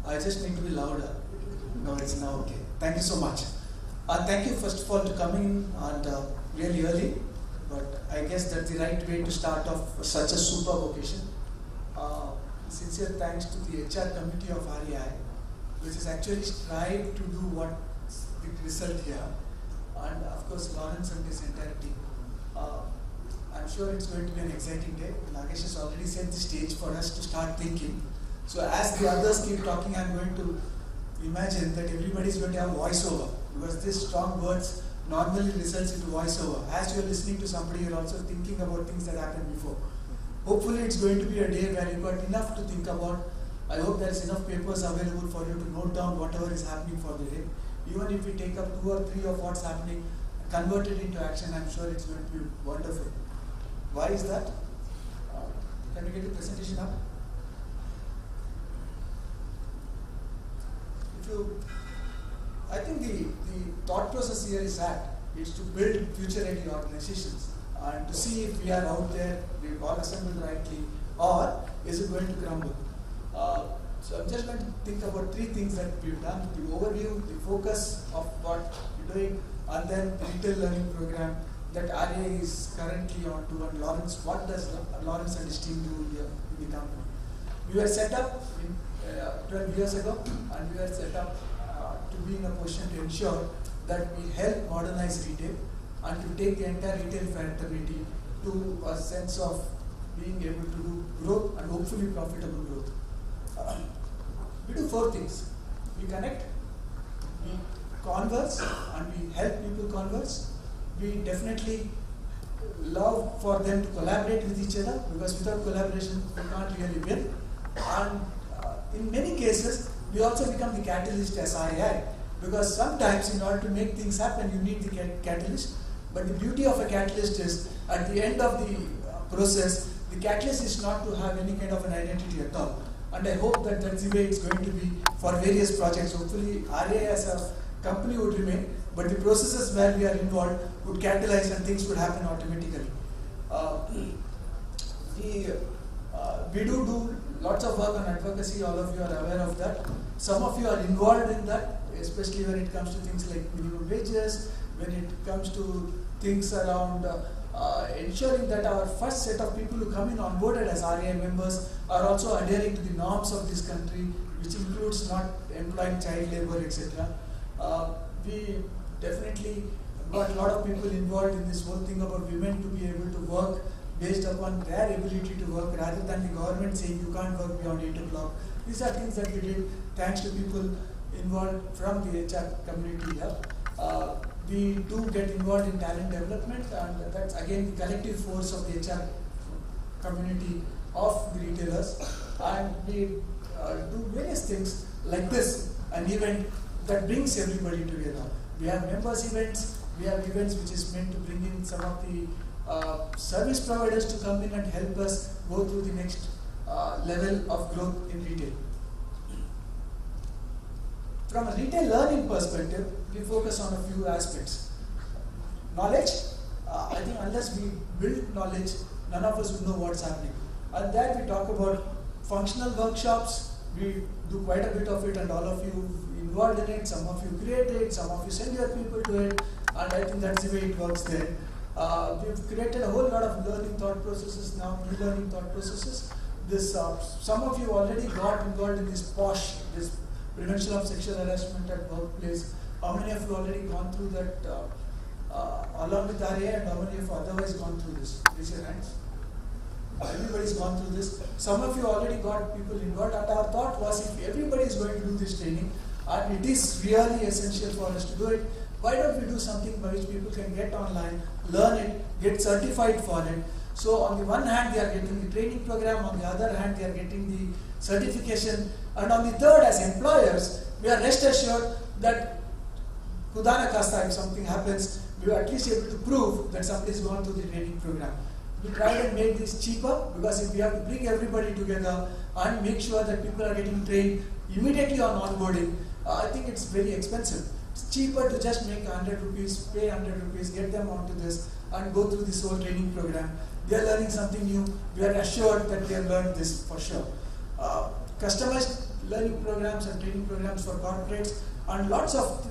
I just need to be louder. No, it's now okay. Thank you so much. Thank you first of all to coming and really early, but I guess that's the right way to start off such a superb occasion. Sincere thanks to the HR committee of RAI, which has actually strived to do what the result here, and of course Lawrence and his entire team. I'm sure it's going to be an exciting day. Nagesh has already set the stage for us to start thinking. So as the others keep talking, I'm going to imagine that everybody is going to have voiceover, because these strong words normally results into voiceover. As you're listening to somebody, you're also thinking about things that happened before. Hopefully it's going to be a day where you've got enough to think about. I hope there's enough papers available for you to note down whatever is happening for the day. Even if we take up 2 or 3 of what's happening, convert it into action, I'm sure it's going to be wonderful. Why is that? Can we get the presentation up? I think the thought process here is to build future-ready organizations and to see if we are out there, we've all assembled rightly, or is it going to crumble? So I'm just going to think about 3 things that we've done: the overview, the focus of what we're doing, and then the retail learning program that RAI is currently on to. And Lawrence, what does Lawrence and his team do here in the company? We were set up 12 years ago, and we were set up to be in a position to ensure that we help modernize retail and to take the entire retail fraternity to a sense of being able to do growth and hopefully profitable growth. We do 4 things. We connect, we converse, and we help people converse. We definitely love for them to collaborate with each other, because without collaboration we can't really win. And in many cases we also become the catalyst as RAI, because sometimes in order to make things happen you need the catalyst. But the beauty of a catalyst is at the end of the process, the catalyst is not to have any kind of an identity at all. And I hope that that's the way it's going to be for various projects. Hopefully RAI as a company would remain, but the processes where we are involved would catalyze and things would happen automatically. We do lots of work on advocacy. All of you are aware of that. Some of you are involved in that, especially when it comes to things like minimum wages, when it comes to things around ensuring that our first set of people who come in onboarded as RAI members are also adhering to the norms of this country, which includes not employing child labor, etc. We definitely got a lot of people involved in this whole thing about women to be able to work based upon their ability to work, rather than the government saying you can't work beyond 8 o'clock. These are things that we did thanks to people involved from the HR community here. We do get involved in talent development, and that's again the collective force of the HR community of the retailers. And we do various things like this, an event that brings everybody together. We have members events, we have events which is meant to bring in some of the service providers to come in and help us go through the next level of growth in retail. From a retail learning perspective, we focus on a few aspects. Knowledge, I think unless we build knowledge, none of us would know what's happening. And there we talk about functional workshops. We do quite a bit of it, and all of you involved in it. Some of you create it, some of you send your people to it, and I think that's the way it works there. We've created a whole lot of learning thought processes now, e-learning thought processes. Some of you already got involved in this POSH, this prevention of sexual harassment at workplace. How many of you already gone through that along with RAI, and how many of you otherwise gone through this? Raise your hands. Everybody's gone through this. Some of you already got people involved, and our thought was if everybody is going to do this training, and it is really essential for us to do it, why don't we do something by which people can get online, learn it, get certified for it. So on the one hand they are getting the training program, on the other hand they are getting the certification, and on the third, as employers, we are rest assured that Kudana Kasta, if something happens, we are at least able to prove that somebody has gone through the training program. We tried and made this cheaper, because if we have to bring everybody together and make sure that people are getting trained immediately on onboarding, I think it's very expensive. It's cheaper to just make 100 rupees, pay 100 rupees, get them onto this and go through this whole training program. They are learning something new. We are assured that they have learned this for sure. Customized learning programs and training programs for corporates, and lots of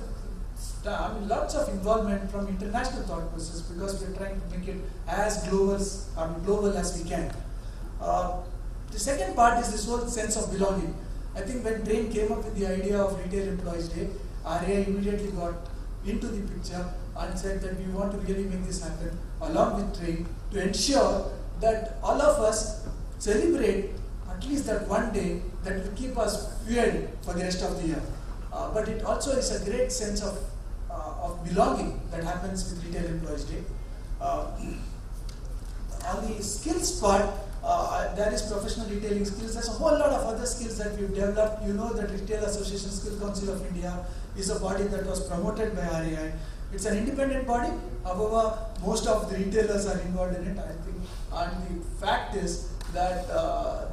involvement from international thought process, because we're trying to make it as global as we can. The second part is this whole sense of belonging. I think when Train came up with the idea of Retail Employees Day, RAI immediately got into the picture and said that we want to really make this happen along with Train to ensure that all of us celebrate at least that one day that will keep us fueled for the rest of the year. But it also is a great sense of belonging that happens with Retail Employees Day. On the skills part, there is professional retailing skills. There's a whole lot of other skills that we've developed. You know that Retail Association Skill Council of India is a body that was promoted by RAI. It's an independent body. However, most of the retailers are involved in it, I think. And the fact is that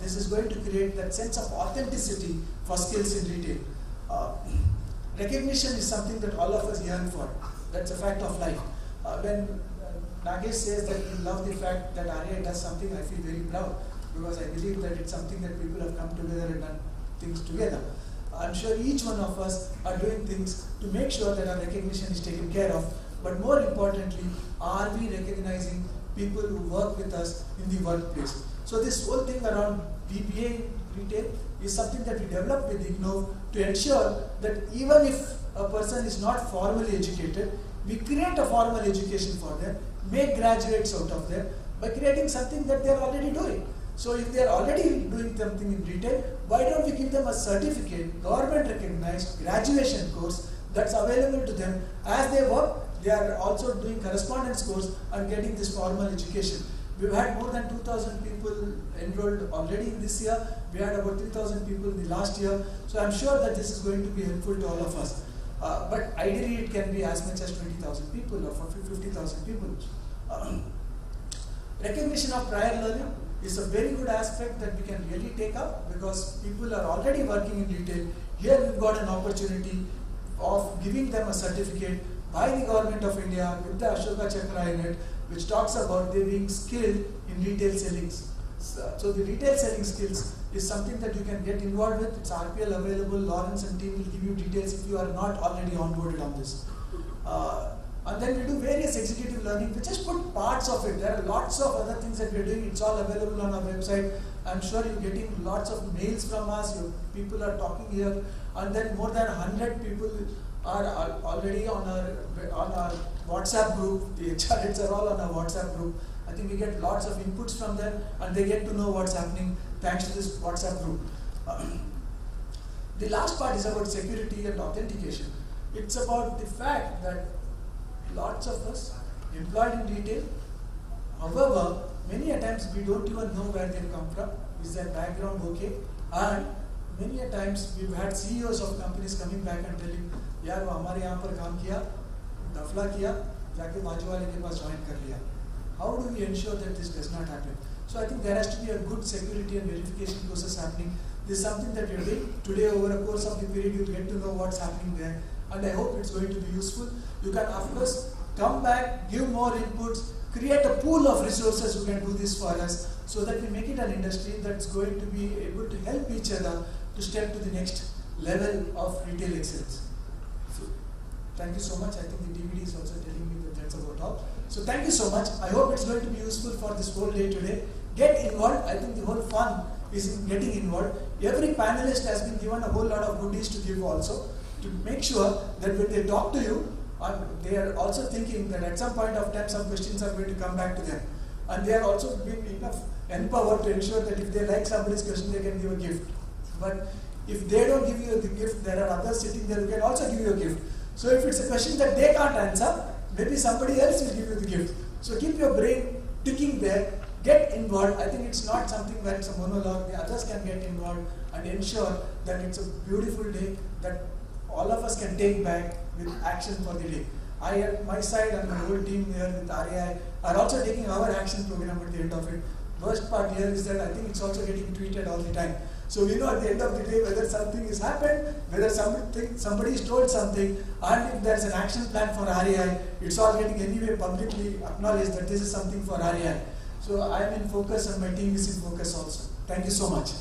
this is going to create that sense of authenticity for skills in retail. Recognition is something that all of us yearn for. That's a fact of life. When Nagesh says that he loves the fact that RAI does something, I feel very proud, because I believe that it's something that people have come together and done things together. I'm sure each one of us are doing things to make sure that our recognition is taken care of. But more importantly, are we recognizing people who work with us in the workplace? So this whole thing around BBA retail is something that we developed with IGNOV to ensure that even if a person is not formally educated, we create a formal education for them, make graduates out of them by creating something that they are already doing. So if they are already doing something in retail, why don't we give them a certificate, government recognized graduation course that's available to them as they work? They are also doing correspondence course and getting this formal education. We've had more than 2,000 people enrolled already in this year. We had about 3,000 people in the last year. So I'm sure that this is going to be helpful to all of us. But ideally it can be as much as 20,000 people or 50,000 people. Recognition of prior learning is a very good aspect that we can really take up, because people are already working in retail. Here we've got an opportunity of giving them a certificate by the Government of India with the Ashoka Chakra in it, which talks about they being skilled in retail selling. So the retail selling skills is something that you can get involved with. It's RPL available. Lawrence and team will give you details if you are not already onboarded on this. And then we do various executive learning. We just put parts of it. There are lots of other things that we're doing. It's all available on our website. I'm sure you're getting lots of mails from us. People are talking here. And then more than 100 people are already on our WhatsApp group. The HR heads are all on our WhatsApp group. I think we get lots of inputs from them, and they get to know what's happening thanks to this WhatsApp group. The last part is about security and authentication. It's about the fact that lots of us employed in retail, however, many a times we don't even know where they come from. Is their background okay? And many a times we've had CEOs of companies coming back and telling, यार वो हमारे यहाँ पर काम किया, दफला किया, जाके बाजू वाले के पास ज्वाइन कर लिया. How do we ensure that this does not happen? So I think there has to be a good security and verification process happening. This is something that we're doing. Today, over a course of the period, you'll get to know what's happening there. And I hope it's going to be useful. You can, of course, come back, give more inputs, create a pool of resources who can do this for us, so that we make it an industry that's going to be able to help each other to step to the next level of retail excellence. So, thank you so much. I think the DVD is also telling me that that's about all. So thank you so much. I hope it's going to be useful for this whole day today. Get involved. I think the whole fun is in getting involved. Every panelist has been given a whole lot of goodies to give also, to make sure that when they talk to you, they are also thinking that at some point of time some questions are going to come back to them. And they are also being enough empowered to ensure that if they like somebody's question, they can give a gift. But if they don't give you the gift, there are others sitting there who can also give you a gift. So if it's a question that they can't answer, maybe somebody else will give you the gift. So keep your brain ticking there, get involved. I think it's not something where it's a monologue, the others can get involved and ensure that it's a beautiful day that all of us can take back with action for the day. I at my side and my whole team here with RAI are also taking our action program at the end of it. Worst part here is that I think it's also getting tweeted all the time. So we know at the end of the day whether something has happened, whether somebody has told something, and if there's an action plan for RAI, it's all getting anyway publicly acknowledged that this is something for RAI. So I am in focus and my team is in focus also. Thank you so much.